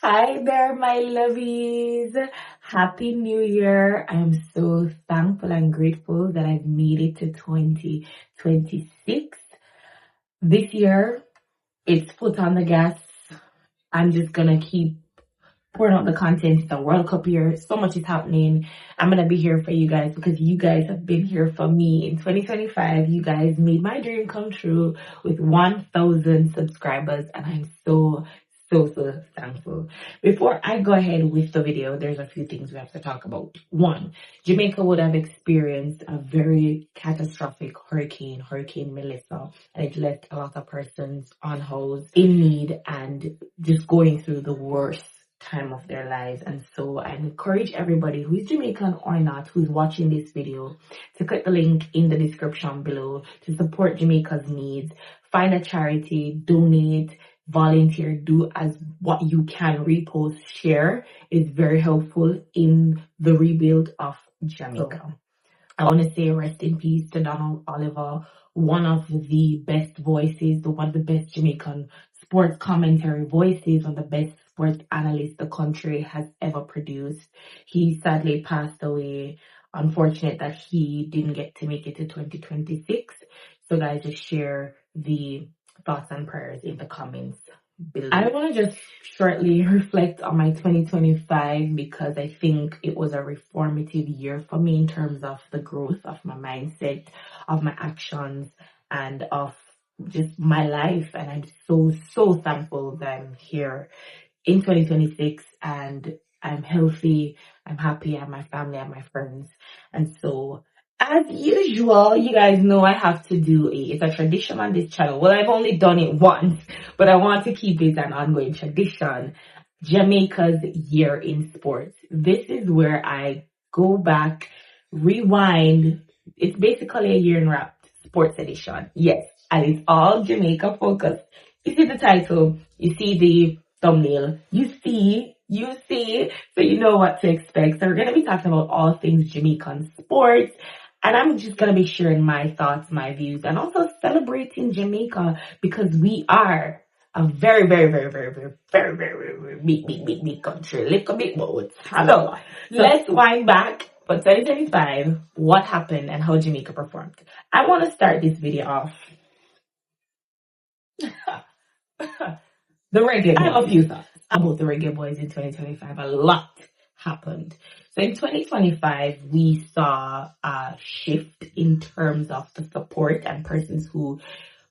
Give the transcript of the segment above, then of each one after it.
Hi there, my lovies. Happy New Year. I'm so thankful and grateful that I've made it to 2026. This year, it's foot on the gas. I'm just gonna keep pouring out the content. It's a World Cup year. So much is happening. I'm gonna be here for you guys because you guys have been here for me. In 2025, you guys made my dream come true with 1,000 subscribers, and I'm so thankful. Before I go ahead with the video, there's a few things we have to talk about. One, Jamaica would have experienced a very catastrophic Hurricane Melissa, and it left a lot of persons unhoused, in need, and just going through the worst time of their lives. And so I encourage everybody who is Jamaican or not, who's watching this video, to click the link in the description below to support Jamaica's needs. Find a charity, donate, volunteer, do as what you can, repost, share. Is very helpful in the rebuild of Jamaica. I want to say rest in peace to Donald Oliver, one of the best voices, one of the best Jamaican sports commentary voices, one of the best sports analysts the country has ever produced. He sadly passed away. Unfortunate that he didn't get to make it to 2026. So guys, just share the thoughts and prayers in the comments below. I want to just shortly reflect on my 2025 because I think it was a reformative year for me in terms of the growth of my mindset, of my actions, and of just my life. And I'm so thankful that I'm here in 2026 and I'm healthy, I'm happy, I have my family, I have my friends. And so as usual, you guys know I have to do it's a tradition on this channel. Well, I've only done it once, but I want to keep it an ongoing tradition. Jamaica's Year in Sports. This is where I go back, rewind. It's basically a year in wrapped sports edition. Yes, and it's all Jamaica focused. You see the title, you see the thumbnail, you see, so you know what to expect. So we're going to be talking about all things Jamaican sports. And I'm just going to be sharing my thoughts, my views, and also celebrating Jamaica because we are a very big country. Little bit both. So let's wind back for 2025. What happened and how Jamaica performed. I want to start this video off. The reggae boys. I have a few thoughts about the reggae boys in 2025. A lot happened. So in 2025, we saw a shift in terms of the support and persons who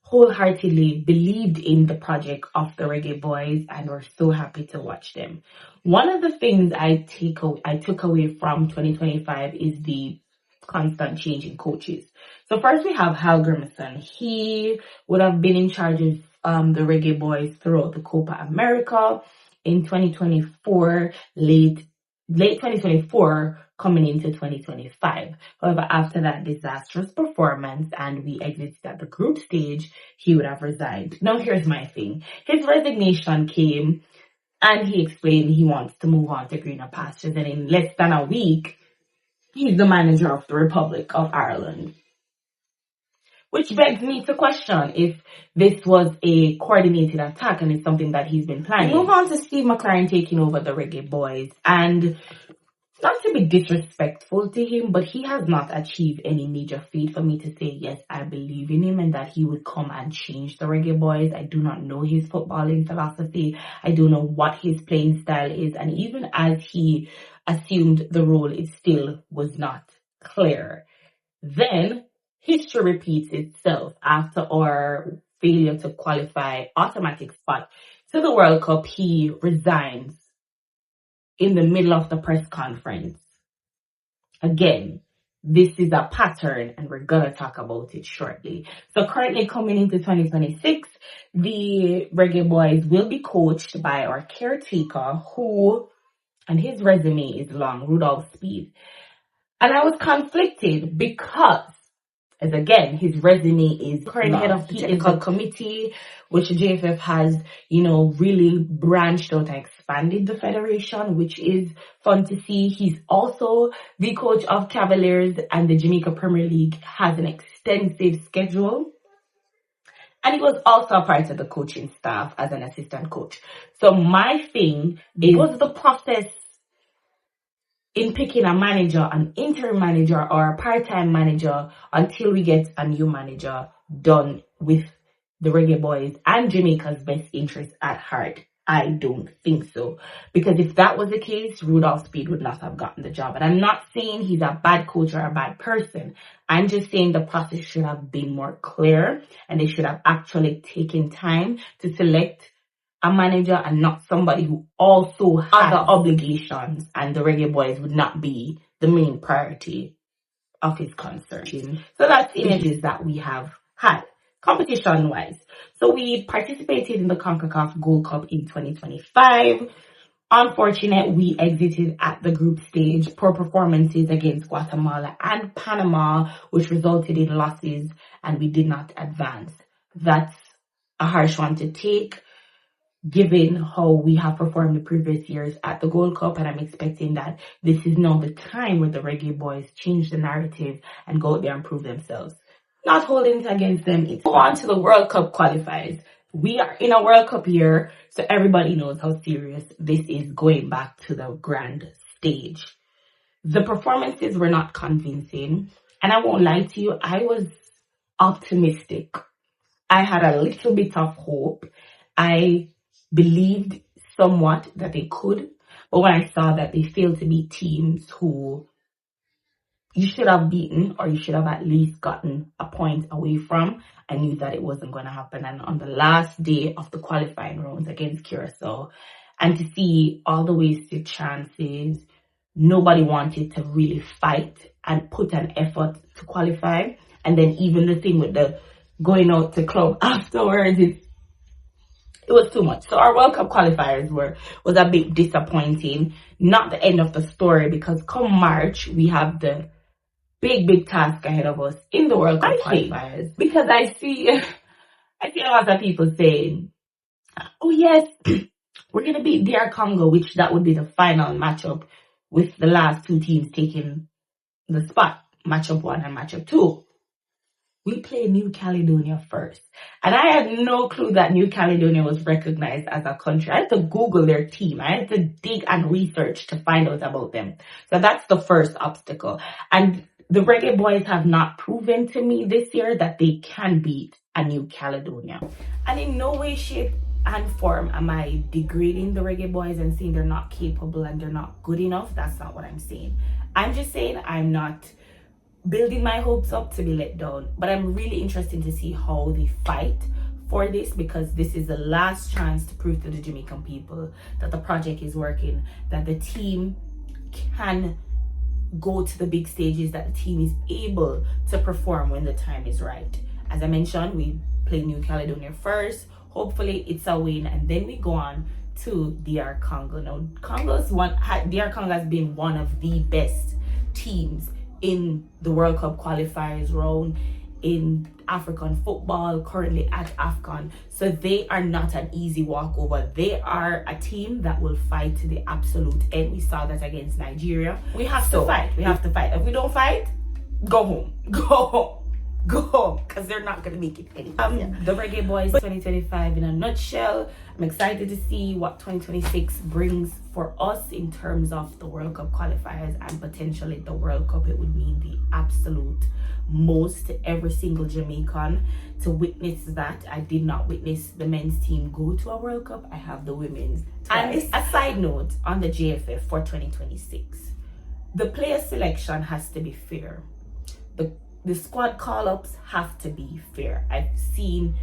wholeheartedly believed in the project of the reggae boys and were so happy to watch them. One of the things I took away from 2025 is the constant change in coaches. So first we have Hal Grimison. He would have been in charge of the reggae boys throughout the Copa America in 2024, late 2024 coming into 2025. However, after that disastrous performance and we exited at the group stage, he would have resigned. Now here's my thing. His resignation came and he explained he wants to move on to greener pastures, and in less than a week, he's the manager of the Republic of Ireland. Which begs me to question if this was a coordinated attack and it's something that he's been planning. We move on to Steve McLaren taking over the reggae boys. And not to be disrespectful to him, but he has not achieved any major feat for me to say, yes, I believe in him and that he would come and change the reggae boys. I do not know his footballing philosophy. I don't know what his playing style is. And even as he assumed the role, it still was not clear. Then history repeats itself after our failure to qualify automatic spot to the World Cup. He resigns in the middle of the press conference. Again, this is a pattern and we're going to talk about it shortly. So currently coming into 2026, the reggae boys will be coached by our caretaker and his resume is long, Rudolph Speed. And I was conflicted because, as again, his resume is current head of the technical committee, which JFF has, really branched out and expanded the federation, which is fun to see. He's also the coach of Cavaliers, and the Jamaica Premier League has an extensive schedule. And he was also a part of the coaching staff as an assistant coach. So my thing was the process in picking a manager, an interim manager or a part-time manager until we get a new manager done with the Reggae Boys and Jamaica's best interest at heart. I don't think so. Because if that was the case, Rudolph Speed would not have gotten the job. And I'm not saying he's a bad coach or a bad person. I'm just saying the process should have been more clear and they should have actually taken time to select a manager and not somebody who also has other obligations, and the Reggae Boys would not be the main priority of his concern. So that's images that we have had competition wise. So we participated in the CONCACAF Gold Cup in 2025. Unfortunate, we exited at the group stage. Poor performances against Guatemala and Panama, which resulted in losses, and we did not advance. That's a harsh one to take, given how we have performed the previous years at the Gold Cup, and I'm expecting that this is now the time where the Reggae Boys change the narrative and go out there and prove themselves. Not holding it against them. It's on to the World Cup qualifiers. We are in a World Cup year, so everybody knows how serious this is, going back to the grand stage. The performances were not convincing, and I won't lie to you, I was optimistic. I had a little bit of hope. I believed somewhat that they could, but when I saw that they failed to beat teams who you should have beaten, or you should have at least gotten a point away from, I knew that it wasn't going to happen. And on the last day of the qualifying rounds against Curacao, and to see all the wasted chances, nobody wanted to really fight and put an effort to qualify. And then even the thing with the going out to club afterwards, it was too much. So our World Cup qualifiers was a bit disappointing. Not the end of the story, because come March, we have the big task ahead of us in the World Cup qualifiers. Because I see a lot of people saying, oh yes, we're going to beat DR Congo, which that would be the final matchup, with the last two teams taking the spot, matchup 1 and matchup 2. We play New Caledonia first. And I had no clue that New Caledonia was recognized as a country. I had to Google their team. I had to dig and research to find out about them. So that's the first obstacle. And the Reggae Boys have not proven to me this year that they can beat a New Caledonia. And in no way, shape, and form am I degrading the Reggae Boys and saying they're not capable and they're not good enough. That's not what I'm saying. I'm just saying I'm not building my hopes up to be let down, but I'm really interested to see how they fight for this, because this is the last chance to prove to the Jamaican people that the project is working, that the team can go to the big stages, that the team is able to perform when the time is right. As I mentioned, we play New Caledonia first. Hopefully it's a win, and then we go on to DR Congo. Now, DR Congo has been one of the best teams in the World Cup qualifiers round in African football, currently at AFCON. So they are not an easy walkover. They are a team that will fight to the absolute end. We saw that against Nigeria. We have to fight. We have to fight. If we don't fight, go home. Go home. Go home, because they're not going to make it any easier. The Reggae Boys 2025 in a nutshell. I'm excited to see what 2026 brings for us in terms of the World Cup qualifiers and potentially the World Cup. It would mean the absolute most to every single Jamaican to witness that. I did not witness the men's team go to a World Cup. I have the women's. And a side note on the JFF for 2026. The player selection has to be fair. The squad call-ups have to be fair. I've seen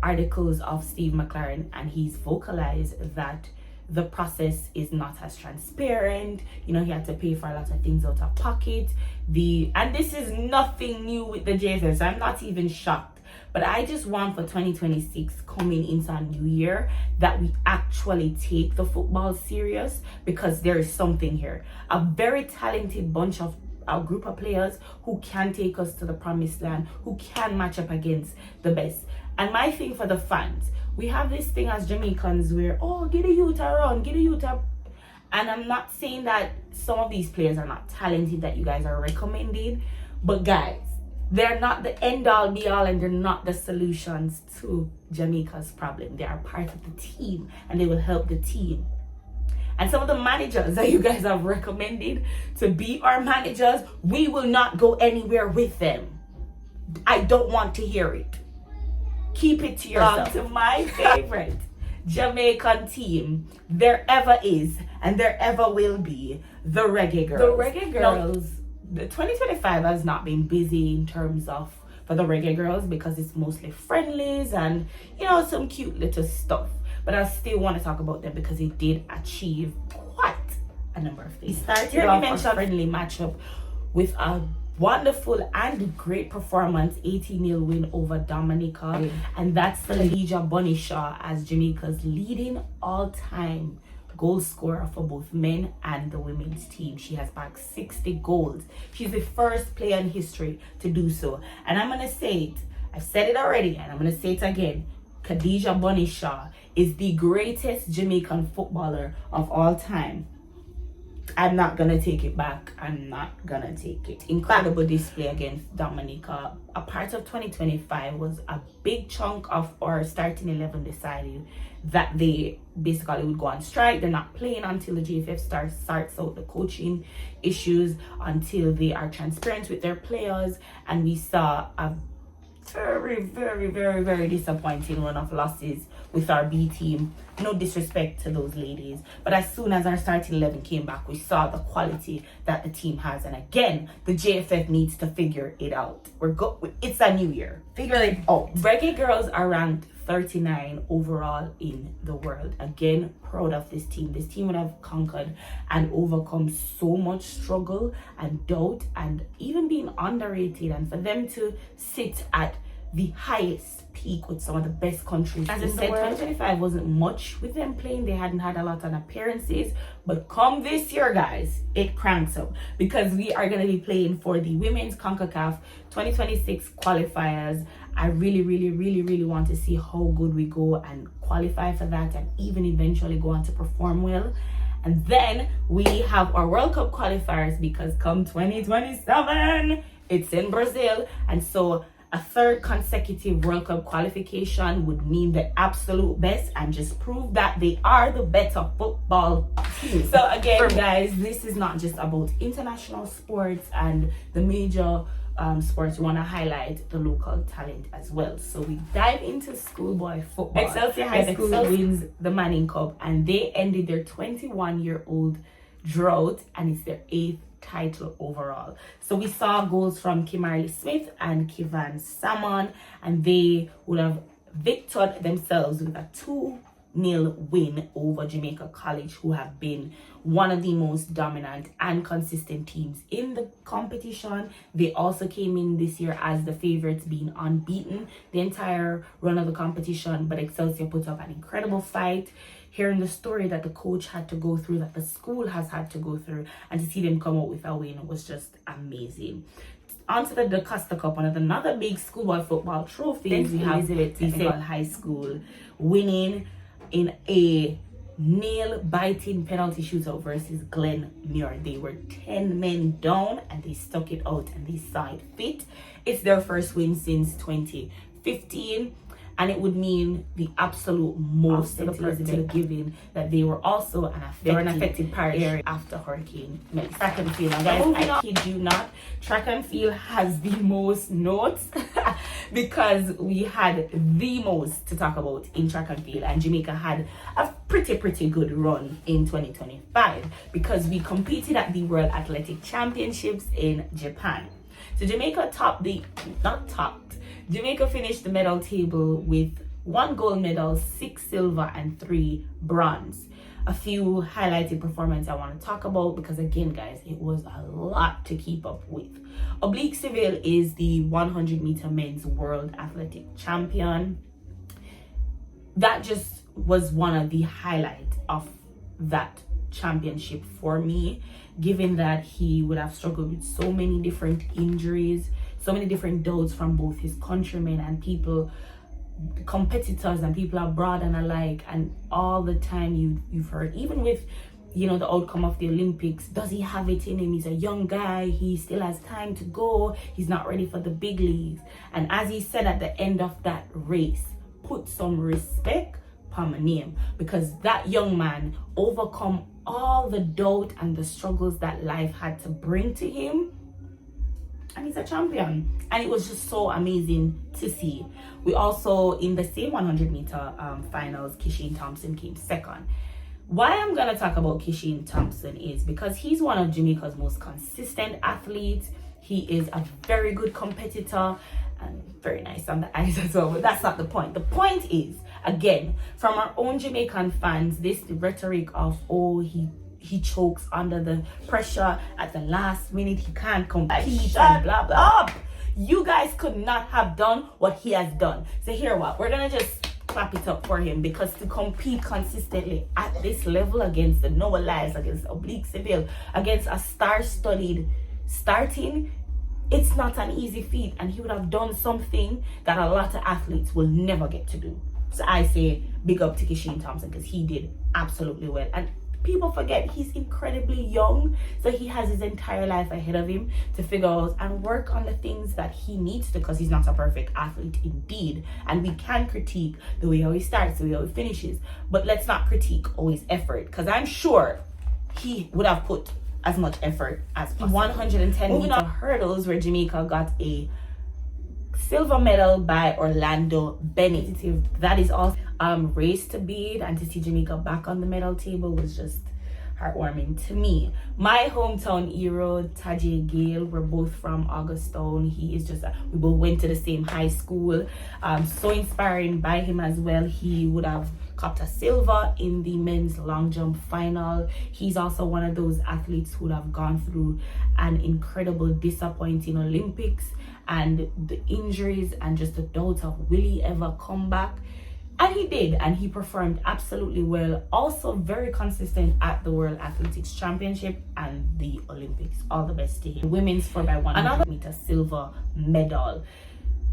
articles of Steve McLaren, and he's vocalized that the process is not as transparent. You know, he had to pay for a lot of things out of pocket. And this is nothing new with the JFS. I'm not even shocked. But I just want for 2026 coming into a new year that we actually take the football serious, because there is something here. A very talented bunch of a group of players who can take us to the promised land, who can match up against the best. And my thing for the fans, we have this thing as Jamaicans where, oh, get a youth around, get a youth up. And I'm not saying that some of these players are not talented that you guys are recommending, but guys, They're not the end all be all, and they're not the solutions to Jamaica's problem. They are part of the team, and they will help the team. And some of the managers that you guys have recommended to be our managers, we will not go anywhere with them. I don't want to hear it. Keep it to yourself. To my favorite Jamaican team there ever is and there ever will be, the Reggae Girls. The Reggae Girls, the 2025 has not been busy in terms of for the Reggae Girls because it's mostly friendlies and, you know, some cute little stuff. But I still want to talk about them because they did achieve quite a number of things. Started off a friendly matchup with a wonderful and great performance, 18-0 win over Dominica. And that's Khadija Bunishaw as Jamaica's leading all-time goal scorer for both men and the women's team. She has bagged 60 goals. She's the first player in history to do so. And I'm going to say it. I've said it already and I'm going to say it again. Khadija Bunishaw is the greatest Jamaican footballer of all time. I'm not gonna take it back. I'm not gonna take it. Incredible display against Dominica. A part of 2025 was a big chunk of our starting 11 decided that they basically would go on strike. They're not playing until the GFF starts out the coaching issues, until they are transparent with their players. And we saw a very disappointing run of losses with our B team. No disrespect to those ladies, but as soon as our starting 11 came back, we saw the quality that the team has. And again, the JFF needs to figure it out. It's a new year. Figure it out. Reggae Girls are ranked 39 overall in the world. Again, proud of this team. This team would have conquered and overcome so much struggle and doubt and even being underrated, and for them to sit at the highest peak with some of the best countries. As I said, 2025 wasn't much with them playing. They hadn't had a lot of appearances, but come this year, guys, it cranks up because we are going to be playing for the Women's CONCACAF 2026 qualifiers. I really want to see how good we go and qualify for that and even eventually go on to perform well. And then we have our World Cup qualifiers because come 2027, it's in Brazil. And so a third consecutive World Cup qualification would mean the absolute best and just prove that they are the better football team. So again, guys, this is not just about international sports and the major sports. We want to highlight the local talent as well. So we dive into schoolboy football. Excelsior High School wins the Manning Cup and they ended their 21-year-old drought and it's their 8th title overall. So we saw goals from Kimberly Smith and Kivan Salmon, and they would have victored themselves with a 2-0 win over Jamaica College, who have been one of the most dominant and consistent teams in the competition. They also came in this year as the favorites, being unbeaten the entire run of the competition, but Excelsior put up an incredible fight. Hearing the story that the coach had to go through, that the school has had to go through, and to see them come out with a win was just amazing. On to the DaCosta Cup, another big schoolboy football trophy. We have Elizabeth High School winning in a nail-biting penalty shootout versus Glenmuir. They were 10 men down and they stuck it out and they saw it fit. It's their first win since 2015. And it would mean the absolute most to the person given that they were also an affected parish after Hurricane Melissa. Track and field. Now guys, I kid you not, track and field has the most notes because we had the most to talk about in track and field, and Jamaica had a pretty good run in 2025 because we competed at the World Athletic Championships in Japan. So Jamaica Jamaica finished the medal table with 1 gold medal, 6 silver, and 3 bronze. A few highlighted performances I want to talk about because again, guys, it was a lot to keep up with. Oblique Seville is the 100-meter men's world athletic champion. That just was one of the highlights of that championship for me, given that he would have struggled with so many different injuries, so many different doubts from both his countrymen and people, competitors and people abroad and alike. And all the time you've heard, even with you know, the outcome of the Olympics. Does he have it in him? He's a young guy. He still has time to go. He's not ready for the big leagues. And as he said at the end of that race, put some respect upon my name, because that young man overcome all the doubt and the struggles that life had to bring to him, and he's a champion. And it was just so amazing to see. We also, in the same 100-meter finals, Kishane Thompson came second. Why I'm gonna talk about Kishane Thompson is because he's one of Jamaica's most consistent athletes. He is a very good competitor and very nice on the eyes as well, but that's not the point. The point is, again, from our own Jamaican fans, this rhetoric of, oh, he chokes under the pressure at the last minute, he can't compete, and blah blah. You guys could not have done what he has done. So here what, we're gonna just clap it up for him, because to compete consistently at this level against the Noah Lyles, against oblique Seville, against a star-studded starting, it's not an easy feat, and he would have done something that a lot of athletes will never get to do. So I say big up to Kishane Thompson, because he did absolutely well. And people forget he's incredibly young, so he has his entire life ahead of him to figure out and work on the things that he needs to, because he's not a perfect athlete indeed. And we can critique the way how he starts, the way how he finishes, but let's not critique always effort, because I'm sure he would have put as much effort as possible. 110 meter hurdles, where Jamaica got a silver medal by Orlando Bennett. That is all. Race to beat, and to see Jamaica back on the medal table was just heartwarming to me. My hometown hero, Tajay Gayle, we're both from Augustown. He is just we both went to the same high school. So inspiring by him as well. He would have copped a silver in the men's long jump final. He's also one of those athletes who would have gone through an incredible disappointing Olympics, and the injuries and just the doubt of will he ever come back. And he did, and he performed absolutely well. Also very consistent at the World Athletics Championship and the Olympics. All the best to him. Women's 4x100 meter silver medal.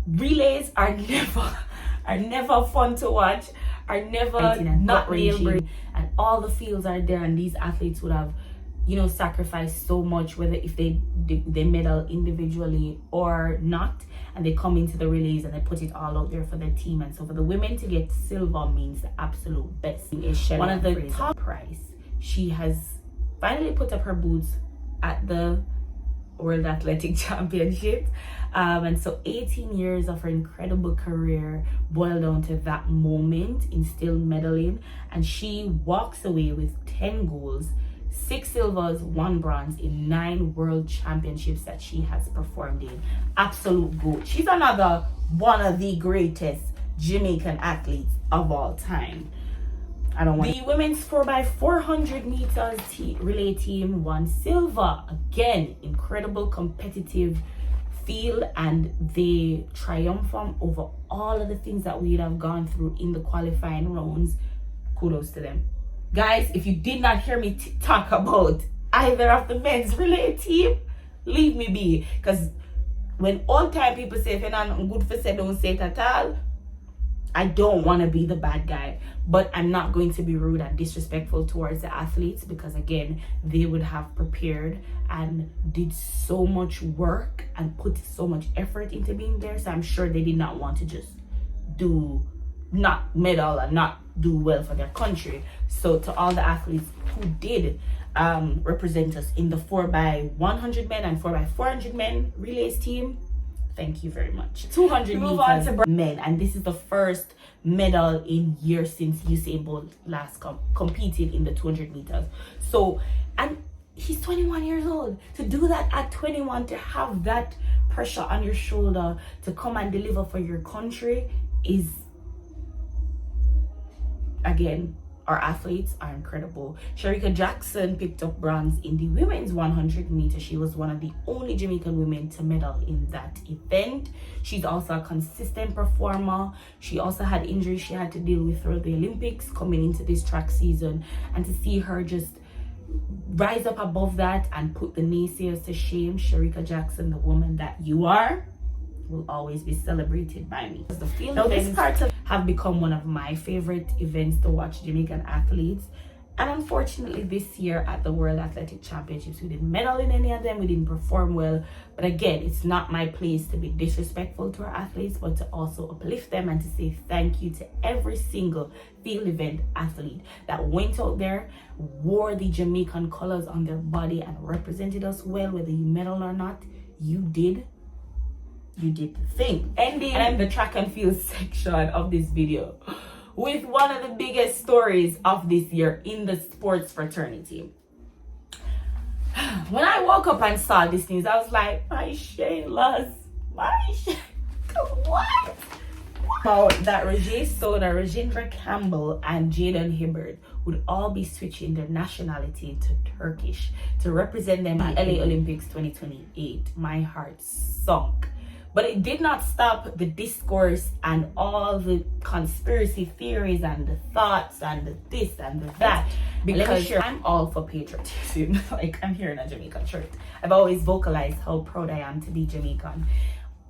Relays are never fun to watch, are never not nail-breaking, and all the fields are there, and these athletes would have, you know, sacrificed so much, whether if they medal individually or not, and they come into the relays and they put it all out there for their team. And so for the women to get silver means the absolute best. Is shellyann, one of the fraser, top pryce. She has finally put up her boots at the World Athletic Championships, and so 18 years of her incredible career boil down to that moment in still medaling, and she walks away with 10 golds, 6 silvers, 1 bronze in 9 world championships that she has performed in. Absolute GOAT. She's another one of the greatest Jamaican athletes of all time. The women's 4x400 meters relay team won silver. Again, incredible competitive field, and they triumphed over all of the things that we'd have gone through in the qualifying rounds. Kudos to them. Guys, if you did not hear me talk about either of the men's relay team, leave me be. Because when old time people say, if you're not good for say, don't say it at all, I don't want to be the bad guy. But I'm not going to be rude and disrespectful towards the athletes, because again, they would have prepared and did so much work and put so much effort into being there. So I'm sure they did not want to just not medal and not do well for their country. So to all the athletes who did represent us in the 4x100 men and 4x400 men relays team, thank you very much. 200 meters men, and this is the first medal in years since Usain Bolt last competed in the 200 meters. So, and he's 21 years old. To do that at 21, to have that pressure on your shoulder to come and deliver for your country is, again, our athletes are incredible. Shericka Jackson picked up bronze in the women's 100 meters. She was one of the only Jamaican women to medal in that event. She's also a consistent performer. She also had injuries she had to deal with throughout the Olympics coming into this track season, and to see her just rise up above that and put the naysayers to shame. Shericka Jackson, the woman that you are, will always be celebrated by me. The field events have become one of my favorite events to watch Jamaican athletes, And unfortunately, this year at the World Athletic Championships, we didn't medal in any of them. We didn't perform well. But again, it's not my place to be disrespectful to our athletes, but to also uplift them and to say thank you to every single field event athlete that went out there, wore the Jamaican colors on their body and represented us well, whether you medal or not. You did the thing. Ending the track and field section of this video with one of the biggest stories of this year in the sports fraternity. When I woke up and saw this news, I was like, my Shaylas, what? That Reggie Soda, Regindra Campbell, and Jaden Hibbert would all be switching their nationality to Turkish to represent them at LA Olympics 2028. My heart sunk. But it did not stop the discourse and all the conspiracy theories and the thoughts and the this and the that. Because I'm all for patriotism. Like, I'm here in a Jamaican shirt. I've always vocalized how proud I am to be Jamaican.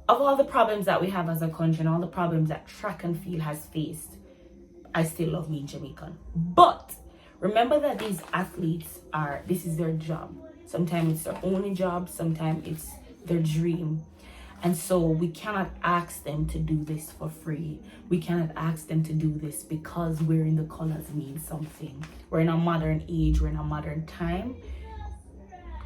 Of all the problems that we have as a country and all the problems that track and field has faced, I still love being Jamaican. But remember that these athletes this is their job. Sometimes it's their only job. Sometimes it's their dream. And so we cannot ask them to do this for free. We cannot ask them to do this because wearing the colors means something. We're in a modern age, we're in a modern time.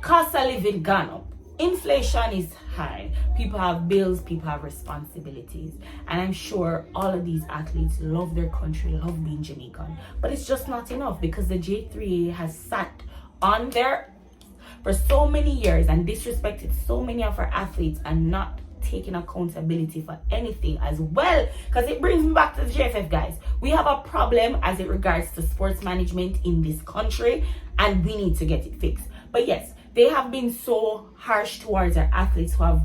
Cost of living gone up. Inflation is high. People have bills, people have responsibilities. And I'm sure all of these athletes love their country, love being Jamaican. But it's just not enough because the J3A has sat on there for so many years and disrespected so many of our athletes and not taking accountability for anything as well. Because it brings me back to the JFF, guys. We have a problem as it regards to sports management in this country and we need to get it fixed. But yes, they have been so harsh towards our athletes who have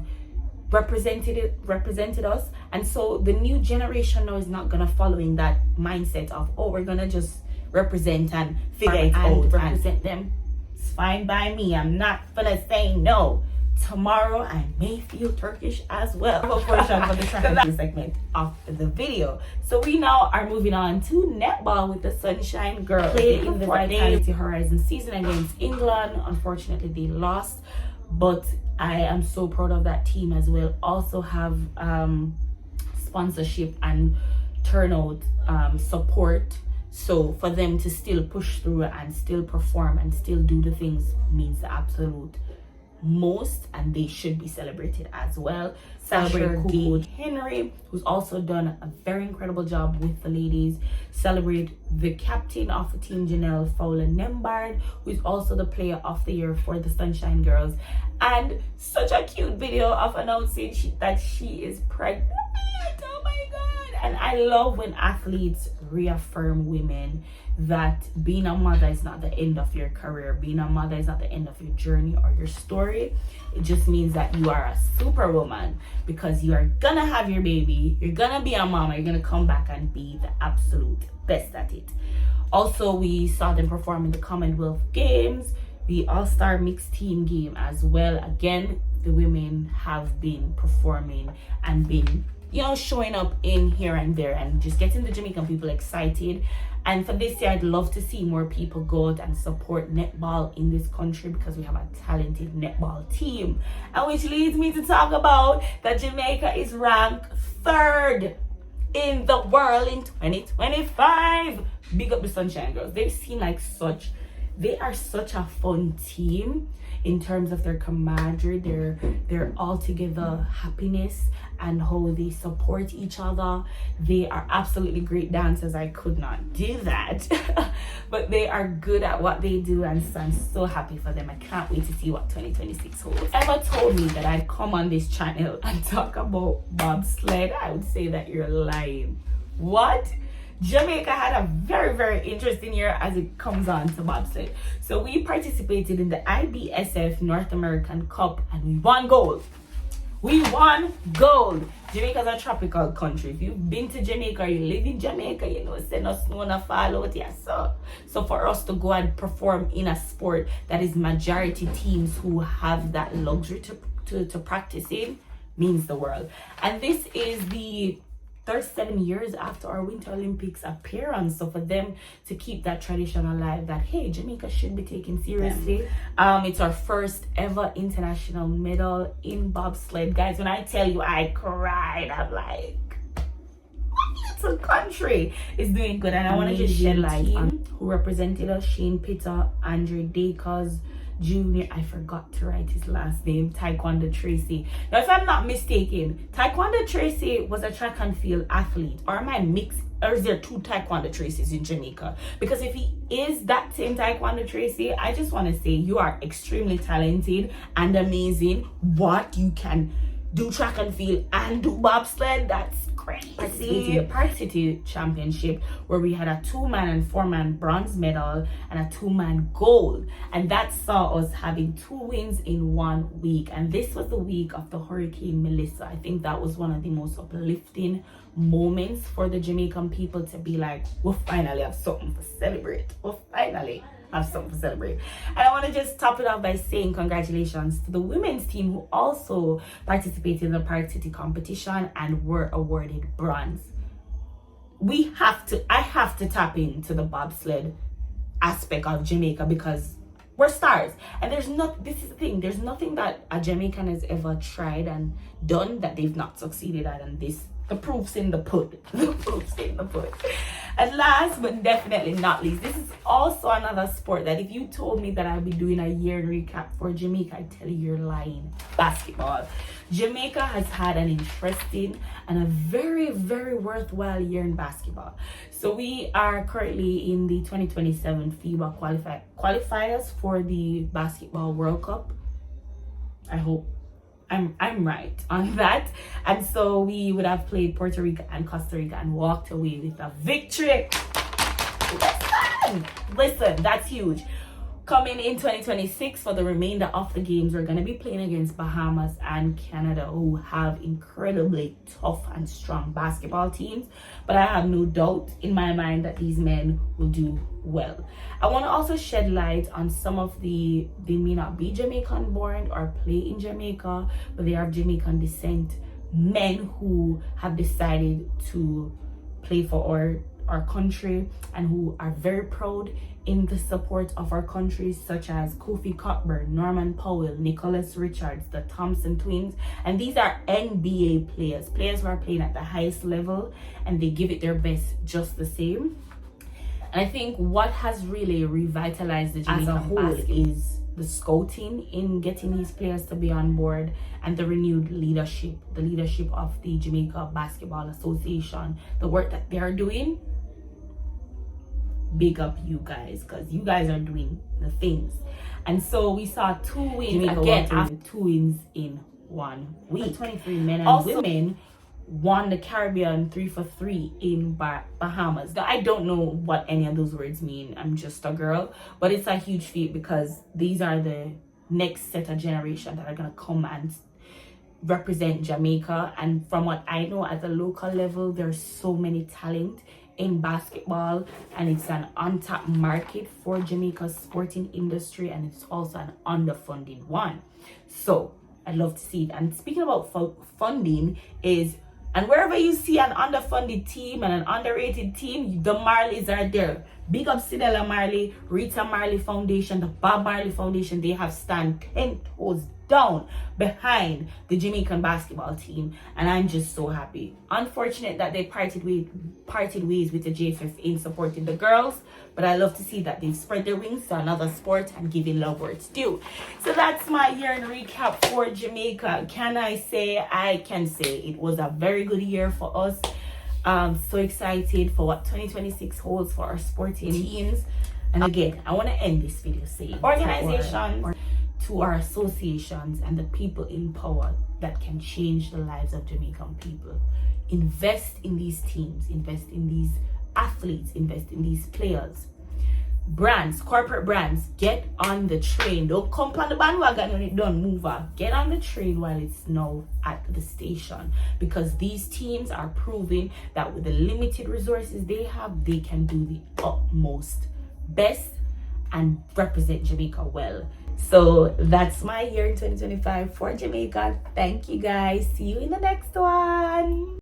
represented us, and so the new generation now is not gonna follow in that mindset of, oh, we're gonna just represent and figure it out and represent them. It's fine by me. I'm not gonna say no. Tomorrow I may feel Turkish as well. For the track and field segment of the video. So we now are moving on to netball with the Sunshine Girls. Played in the Vitality Horizon season against England. Unfortunately, they lost, but I am so proud of that team as well. Also have sponsorship and turnout support. So for them to still push through and still perform and still do the things means the absolute most, and they should be celebrated as well. Celebrate Coach Henry, who's also done a very incredible job with the ladies. Celebrate the captain of the team, Janelle Fowler-Nembard, who is also the player of the year for the Sunshine Girls. And such a cute video of announcing that she is pregnant. Oh my god. And I love when athletes reaffirm women that being a mother is not the end of your career. Being a mother is not the end of your journey or your story. It just means that you are a superwoman because you are gonna have your baby, you're gonna be a mama, you're gonna come back and be the absolute best at it. Also, we saw them perform in the Commonwealth Games, the All-Star Mixed Team game as well. Again, the women have been performing and been, showing up in here and there and just getting the Jamaican people excited. And for this year, I'd love to see more people go out and support netball in this country because we have a talented netball team. And which leads me to talk about that Jamaica is ranked 3rd in the world in 2025. Big up the Sunshine Girls. They are such a fun team in terms of their camaraderie, their altogether happiness and how they support each other. They are absolutely great dancers. I could not do that. But they are good at what they do, and so I'm so happy for them. I can't wait to see what 2026 holds. Ever told me that I'd come on this channel and talk about bobsled, I would say that you're lying. What? Jamaica had a very, very interesting year as it comes on to bobsled. So we participated in the IBSF North American Cup and we won gold. Jamaica's a tropical country. If you've been to Jamaica or you live in Jamaica, send us snow and fall out. Yeah, so for us to go and perform in a sport that is majority teams who have that luxury to practice in means the world. And this is the 37 years after our Winter Olympics appearance. So for them to keep that tradition alive, that hey, Jamaica should be taken seriously. It's our first ever international medal in bobsled. Guys, when I tell you I cried, I'm like, little country is doing good. And I want to just shed light on who represented us: Shane Pitter, Andre Dacres Jr. I forgot to write his last name. Taekwondo Tracy. Now, if I'm not mistaken, Taekwondo Tracy was a track and field athlete, or am I mixed? Or is there two Taekwondo Tracies in Jamaica? Because if he is that same Taekwondo Tracy, I just want to say you are extremely talented and amazing. What you can do track and field and do bobsled, that's crazy. The Park City Championship, where we had a 2-man and 4-man bronze medal and a 2-man gold, and that saw us having 2 wins in 1 week. And this was the week of the Hurricane Melissa. I think that was one of the most uplifting moments for the Jamaican people, to be like, we'll finally have something to celebrate. We'll finally have something to celebrate. And I want to just top it off by saying congratulations to the women's team, who also participated in the Park City competition and were awarded bronze. I have to tap into the bobsled aspect of Jamaica, because we're stars. And this is the thing, there's nothing that a Jamaican has ever tried and done that they've not succeeded at, and the proof's in the pudding. The proof's in the pudding. And last but definitely not least, this is also another sport that if you told me that I'd be doing a year recap for Jamaica, I'd tell you you're lying. Basketball. Jamaica has had an interesting and a very, very worthwhile year in basketball. So we are currently in the 2027 FIBA qualifiers for the Basketball World Cup. I hope I'm right on that. And so we would have played Puerto Rico and Costa Rica and walked away with a victory. Listen, that's huge. Coming in 2026, for the remainder of the games, we're going to be playing against Bahamas and Canada, who have incredibly tough and strong basketball teams. But I have no doubt in my mind that these men will do well. I want to also shed light on some of they may not be Jamaican born or play in Jamaica, but they are of Jamaican descent, men who have decided to play for our country and who are very proud in the support of our country, such as Kofi Cockburn, Norman Powell, Nicholas Richards, the Thompson twins. And these are NBA players who are playing at the highest level, and they give it their best just the same. And I think what has really revitalized the Jamaican as a whole is the scouting in getting these players to be on board, and the renewed leadership of the Jamaica Basketball Association, the work that they are doing. Big up you guys, because you guys are doing the things. And so we saw 2 wins again after 2 wins in 1 week. 23 men and also, women won the Caribbean 3-for-3 in Bahamas. Now, I don't know what any of those words mean. I'm just a girl, but it's a huge feat, because these are the next set of generation that are gonna come and represent Jamaica. And from what I know, at the local level, there's so many talent in basketball, and it's an untapped market for Jamaica's sporting industry, and it's also an underfunded one. So I'd love to see it. And speaking about funding and wherever you see an underfunded team and an underrated team, the Marleys are there. Big up Cedella Marley, Rita Marley Foundation, the Bob Marley Foundation. They have stand 10 toes down behind the Jamaican basketball team, and I'm just so happy. Unfortunate that they parted ways with the JFF in supporting the girls, but I love to see that they've spread their wings to another sport and giving love where it's due. So that's my year in recap for Jamaica. I can say it was a very good year for us. So excited for what 2026 holds for our sporting teams. And again, I want to end this video saying organizations, to our associations, and the people in power that can change the lives of Jamaican people. Invest in these teams, invest in these athletes, invest in these players. Brands, corporate brands, get on the train. Don't come on the bandwagon when it don't move up. Get on the train while it's now at the station, because these teams are proving that with the limited resources they have, they can do the utmost best and represent Jamaica well. So that's my year in 2025 for Jamaica. Thank you guys. See you in the next one.